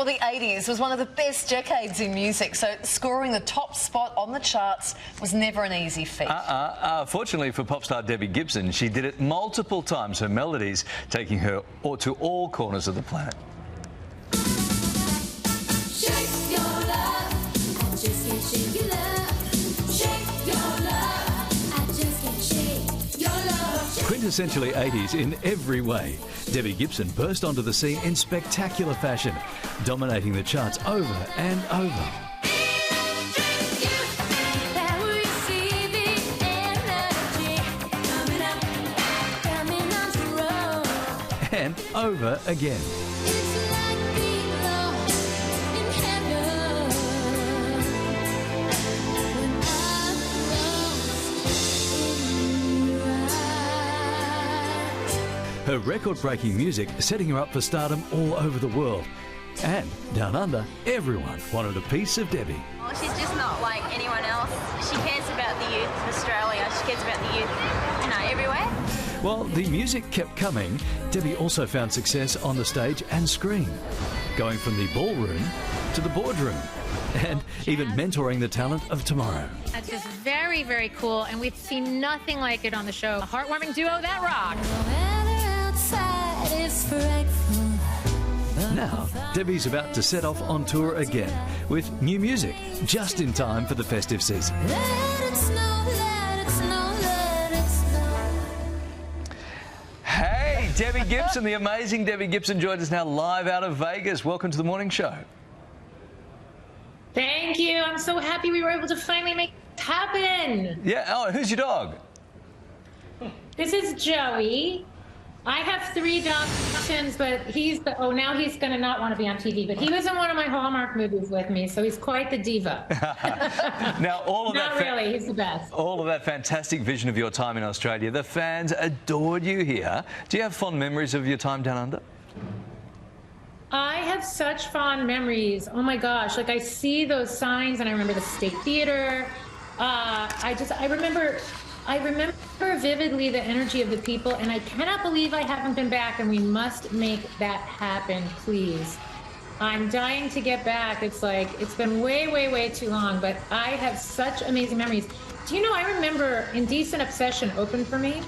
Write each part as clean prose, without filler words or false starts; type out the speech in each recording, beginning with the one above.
Well, the 80s was one of the best decades in music, so scoring the top spot on the charts was never an easy feat. Fortunately for pop star Debbie Gibson, she did it multiple times, her melodies taking her to all corners of the planet. Shake your love, I just can't shake your love. Shake your love, I just can't shake your love. Quintessentially 80s in every way, Debbie Gibson burst onto the scene in spectacular fashion, dominating the charts over and over. And over again. Her record-breaking music setting her up for stardom all over the world. And down under, everyone wanted a piece of Debbie. Well, she's just not like anyone else. She cares about the youth of Australia. She cares about the youth, you know, everywhere. While the music kept coming, Debbie also found success on the stage and screen, going from the ballroom to the boardroom, and even mentoring the talent of tomorrow. That's just very, very cool, and we've seen nothing like it on the show. A heartwarming duo that rocks. Now, Debbie's about to set off on tour again with new music, just in time for the festive season. Hey, Debbie Gibson, the amazing Debbie Gibson joins us now live out of Vegas. Welcome to the morning show. Thank you. I'm so happy we were able to finally make it happen. Yeah, oh, who's your dog? This is Joey. I have 3 dachshunds, but now he's going to not want to be on TV. But he was in one of my Hallmark movies with me, so he's quite the diva. Now, all of not really, he's the best. All of that fantastic vision of your time in Australia, the fans adored you here. Do you have fond memories of your time down under? I have such fond memories. Oh my gosh, like I see those signs and I remember the State Theater. I remember vividly the energy of the people, and I cannot believe I haven't been back, and we must make that happen, please. I'm dying to get back. It's like, it's been way, way, way too long, but I have such amazing memories. Do you know, I remember Indecent Obsession opened for me,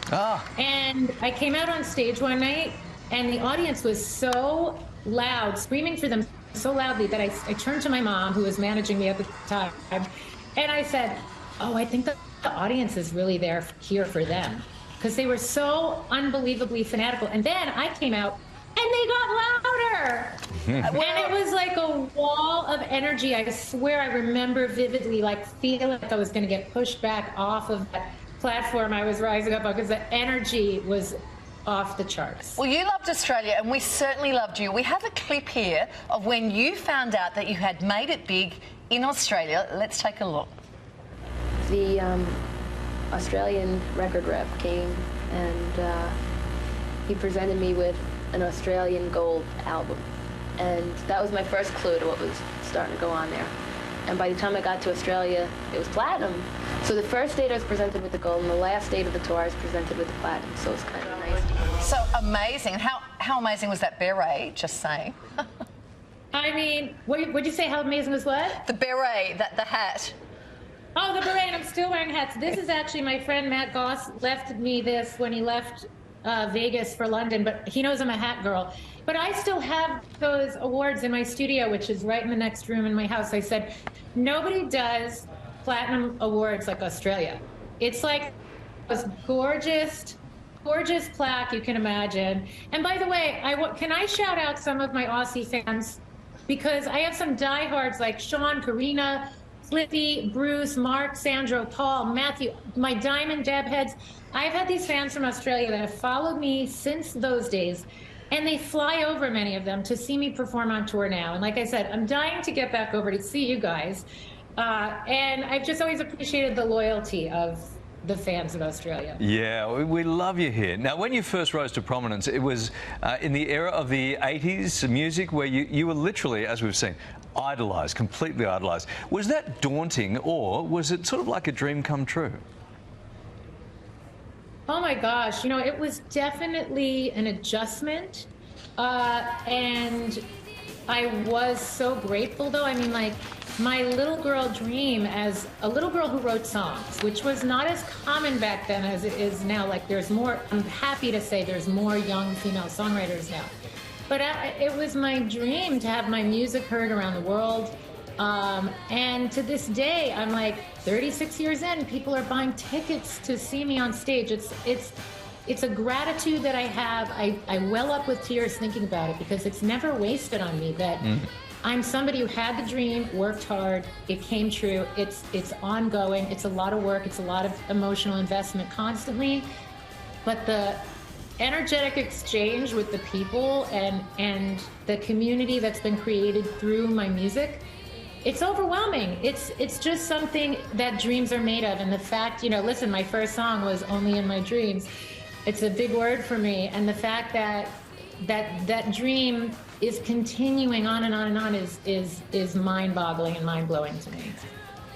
and I came out on stage one night, and the audience was so loud, screaming for them so loudly that I turned to my mom, who was managing me at the time, and I said, oh, I think the audience is really here for them, because they were so unbelievably fanatical. And then I came out and they got louder. And it was like a wall of energy. I swear I remember vividly, like feeling like I was going to get pushed back off of that platform I was rising up on, because the energy was off the charts. Well, you loved Australia, and we certainly loved you. We have a clip here of when you found out that you had made it big in Australia. Let's take a look. The Australian record rep came and he presented me with an Australian gold album, and that was my first clue to what was starting to go on there. And by the time I got to Australia, it was platinum. So the first date I was presented with the gold, and the last date of the tour I was presented with the platinum, so it was kind of nice. So amazing. How amazing was that beret, just saying? I mean, what'd you say, how amazing was what? The beret, the hat. Oh, the beret, and I'm still wearing hats. This is actually my friend Matt Goss left me this when he left Vegas for London, but he knows I'm a hat girl. But I still have those awards in my studio, which is right in the next room in my house. I said, nobody does platinum awards like Australia. It's like the most gorgeous, gorgeous plaque you can imagine. And by the way, can I shout out some of my Aussie fans? Because I have some diehards like Sean, Karina, Flippy, Bruce, Mark, Sandro, Paul, Matthew, my Diamond Deb heads. I've had these fans from Australia that have followed me since those days, and they fly over, many of them, to see me perform on tour now. And like I said, I'm dying to get back over to see you guys. And I've just always appreciated the loyalty of the fans of Australia. Yeah, we love you here. Now, when you first rose to prominence, it was in the era of the 80s music, where you were literally, as we've seen, idolised, completely idolised. Was that daunting, or was it sort of like a dream come true? Oh my gosh, you know, it was definitely an adjustment. And I was so grateful, though. I mean, like, my little girl dream as a little girl who wrote songs, which was not as common back then as it is now. Like, there's more, I'm happy to say there's more young female songwriters now. But it was my dream to have my music heard around the world. And to this day, I'm like 36 years in, people are buying tickets to see me on stage. It's a gratitude that I have. I well up with tears thinking about it, because it's never wasted on me that I'm somebody who had the dream, worked hard, it came true. It's ongoing. It's a lot of work. It's a lot of emotional investment constantly. But the energetic exchange with the people and the community that's been created through my music, it's overwhelming. It's just something that dreams are made of. And the fact, listen, my first song was Only in My Dreams. It's a big word for me. And the fact that dream is continuing on and on and on is mind-boggling and mind-blowing to me.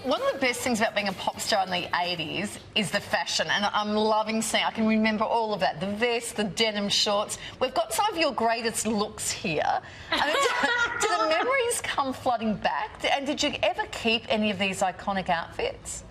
One of the best things about being a pop star in the 80s is the fashion, and I'm loving seeing, I can remember all of that, the vest, the denim shorts. We've got some of your greatest looks here. I mean, do the memories come flooding back? And did you ever keep any of these iconic outfits?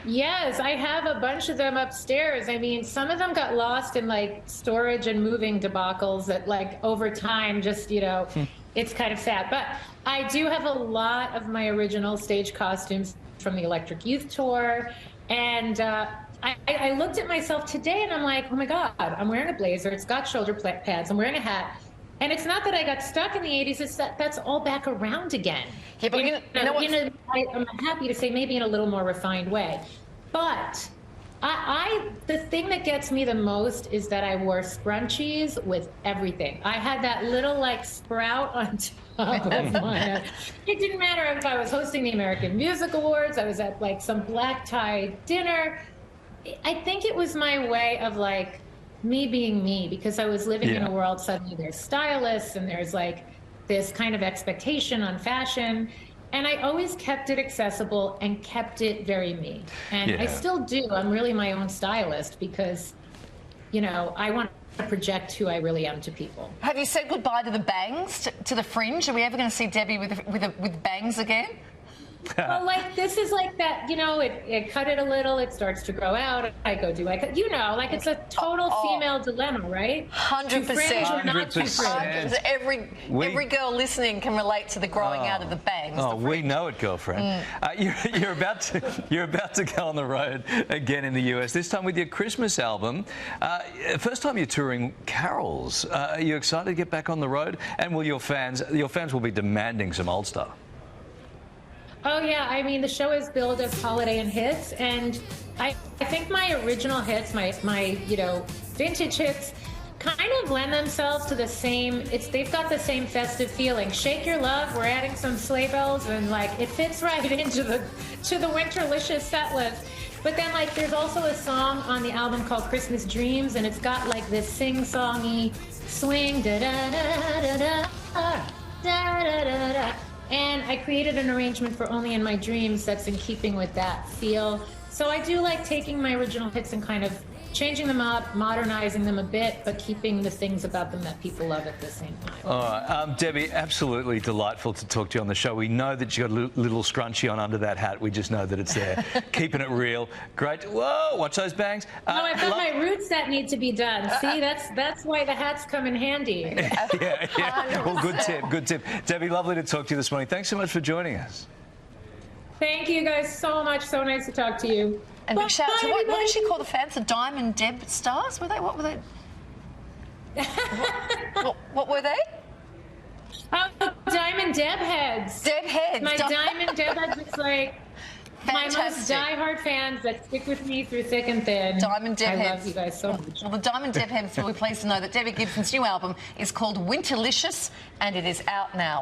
Yes, I have a bunch of them upstairs. I mean, some of them got lost in like storage and moving debacles that like over time just, it's kind of sad. But I do have a lot of my original stage costumes from the Electric Youth Tour. And I looked at myself today and I'm like, oh my God, I'm wearing a blazer. It's got shoulder pads. I'm wearing a hat. And it's not that I got stuck in the 80s, it's that's all back around again. Yeah, but I'm happy to say maybe in a little more refined way. But the thing that gets me the most is that I wore scrunchies with everything. I had that little like sprout on top of my head. It didn't matter if I was hosting the American Music Awards, I was at like some black tie dinner. I think it was my way of like me being me, because I was living in a world suddenly there's stylists and there's like this kind of expectation on fashion. And I always kept it accessible and kept it very me. And I still do. I'm really my own stylist because, I want to project who I really am to people. Have you said goodbye to the bangs, to the fringe? Are we ever going to see Debbie with bangs again? Well, like, this is like that, it cut it a little, it starts to grow out, I go, like, it's a total female dilemma, right? 100%. Every girl listening can relate to the growing out of the bangs. Oh, we know it, girlfriend. You're about to go on the road again in the US, this time with your Christmas album. First time you're touring carols. Are you excited to get back on the road? And will your fans will be demanding some old stuff? Oh, yeah. I mean, the show is billed as holiday and hits, and I think my original hits, my vintage hits, kind of lend themselves to the same. They've got the same festive feeling. Shake Your Love, we're adding some sleigh bells, and like it fits right into the Winterlicious set list. But then like there's also a song on the album called Christmas Dreams, and it's got like this sing-songy swing, da da da da da da da da da. And I created an arrangement for Only in My Dreams that's in keeping with that feel. So I do like taking my original hits and kind of changing them up, modernizing them a bit, but keeping the things about them that people love at the same time. All right. Debbie, absolutely delightful to talk to you on the show. We know that you got a little scrunchie on under that hat. We just know that it's there. Keeping it real. Great. Whoa, watch those bangs. No, I thought my roots that need to be done. See, that's why the hats come in handy. yeah. Well, good tip. Debbie, lovely to talk to you this morning. Thanks so much for joining us. Thank you guys so much. So nice to talk to you. And big shout out to what did she call the fans? The Diamond Deb stars? Were they? What were they? what were they? Oh, Diamond Deb heads. Deb heads. My Diamond Deb heads. It's like fantastic. My most diehard fans that stick with me through thick and thin. Diamond Deb heads. I love you guys so much. Well, the Diamond Deb heads will be pleased to know that Debbie Gibson's new album is called Winterlicious, and it is out now.